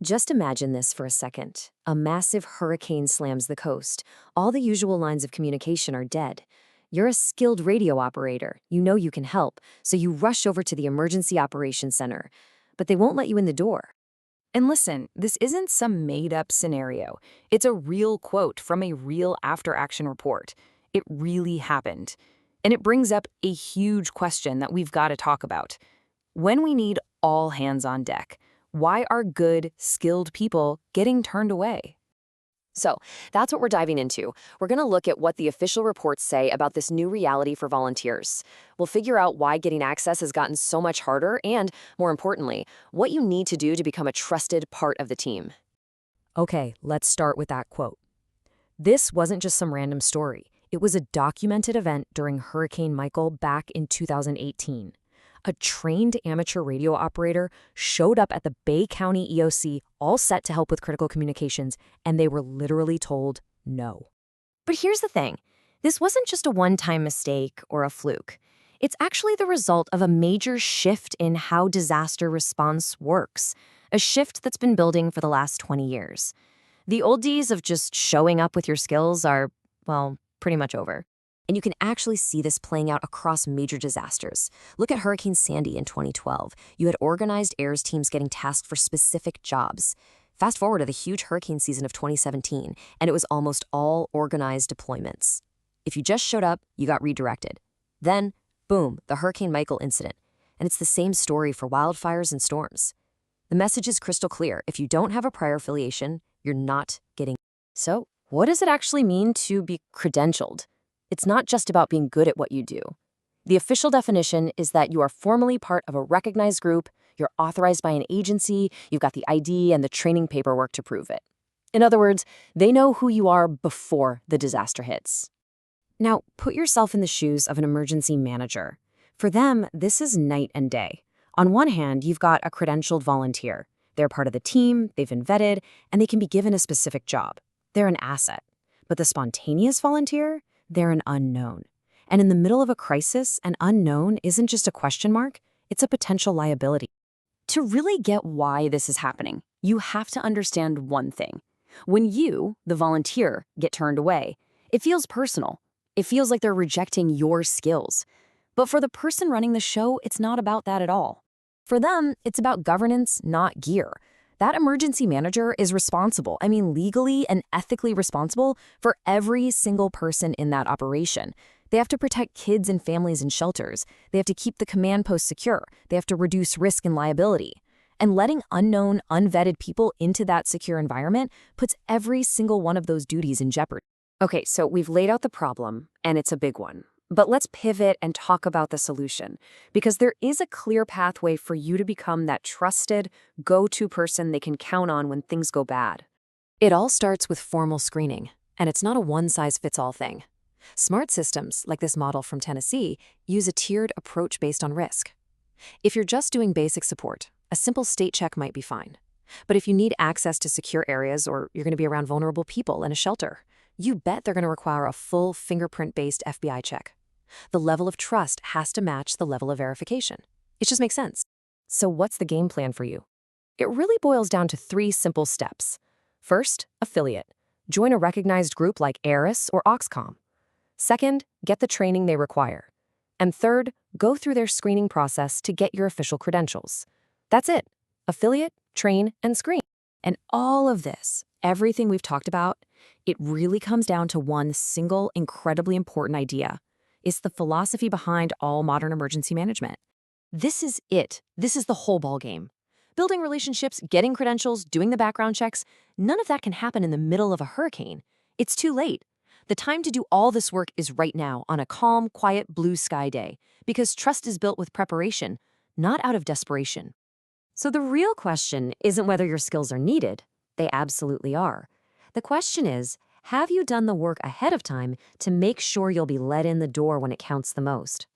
Just imagine this for a second. A massive hurricane slams the coast. All the usual lines of communication are dead. You're a skilled radio operator. You know you can help, so you rush over to the emergency operations center. But they won't let you in the door. And listen, this isn't some made-up scenario. It's a real quote from a real after-action report. It really happened. And it brings up a huge question that we've got to talk about. When we need all hands on deck, why are good, skilled people getting turned away? So, that's what we're diving into. We're going to look at what the official reports say about this new reality for volunteers. We'll figure out why getting access has gotten so much harder and, more importantly, what you need to do to become a trusted part of the team. Okay, let's start with that quote. This wasn't just some random story. It was a documented event during Hurricane Michael back in 2018. A trained amateur radio operator showed up at the Bay County EOC all set to help with critical communications, and they were literally told no. But here's the thing. This wasn't just a one-time mistake or a fluke. It's actually the result of a major shift in how disaster response works, a shift that's been building for the last 20 years. The old days of just showing up with your skills are, well, pretty much over. And you can actually see this playing out across major disasters. Look at Hurricane Sandy in 2012. You had organized ARES teams getting tasked for specific jobs. Fast forward to the huge hurricane season of 2017, and it was almost all organized deployments. If you just showed up, you got redirected. Then, boom, the Hurricane Michael incident. And it's the same story for wildfires and storms. The message is crystal clear. If you don't have a prior affiliation, you're not getting. So, what does it actually mean to be credentialed? It's not just about being good at what you do. The official definition is that you are formally part of a recognized group, you're authorized by an agency, you've got the ID and the training paperwork to prove it. In other words, they know who you are before the disaster hits. Now, put yourself in the shoes of an emergency manager. For them, this is night and day. On one hand, you've got a credentialed volunteer. They're part of the team, they've been vetted, and they can be given a specific job. They're an asset. But the spontaneous volunteer? They're an unknown. And in the middle of a crisis, an unknown isn't just a question mark, it's a potential liability. To really get why this is happening, you have to understand one thing. When you, the volunteer, get turned away, it feels personal. It feels like they're rejecting your skills. But for the person running the show, it's not about that at all. For them, it's about governance, not gear. That emergency manager is responsible, legally and ethically responsible for every single person in that operation. They have to protect kids and families in shelters. They have to keep the command post secure. They have to reduce risk and liability. And letting unknown, unvetted people into that secure environment puts every single one of those duties in jeopardy. Okay, so we've laid out the problem, and it's a big one. But let's pivot and talk about the solution, because there is a clear pathway for you to become that trusted, go-to person they can count on when things go bad. It all starts with formal screening, and it's not a one-size-fits-all thing. Smart systems, like this model from Tennessee, use a tiered approach based on risk. If you're just doing basic support, a simple state check might be fine. But if you need access to secure areas or you're going to be around vulnerable people in a shelter, you bet they're going to require a full fingerprint-based FBI check. The level of trust has to match the level of verification. It just makes sense. So what's the game plan for you? It really boils down to 3 simple steps. First, affiliate. Join a recognized group like ARES or AuxComm. Second, get the training they require. And third, go through their screening process to get your official credentials. That's it. Affiliate, train, and screen. And all of this, everything we've talked about, it really comes down to one single, incredibly important idea. It's the philosophy behind all modern emergency management. This is it. This is the whole ballgame. Building relationships, getting credentials, doing the background checks, none of that can happen in the middle of a hurricane. It's too late. The time to do all this work is right now, on a calm, quiet, blue sky day, because trust is built with preparation, not out of desperation. So the real question isn't whether your skills are needed. They absolutely are. The question is, have you done the work ahead of time to make sure you'll be let in the door when it counts the most?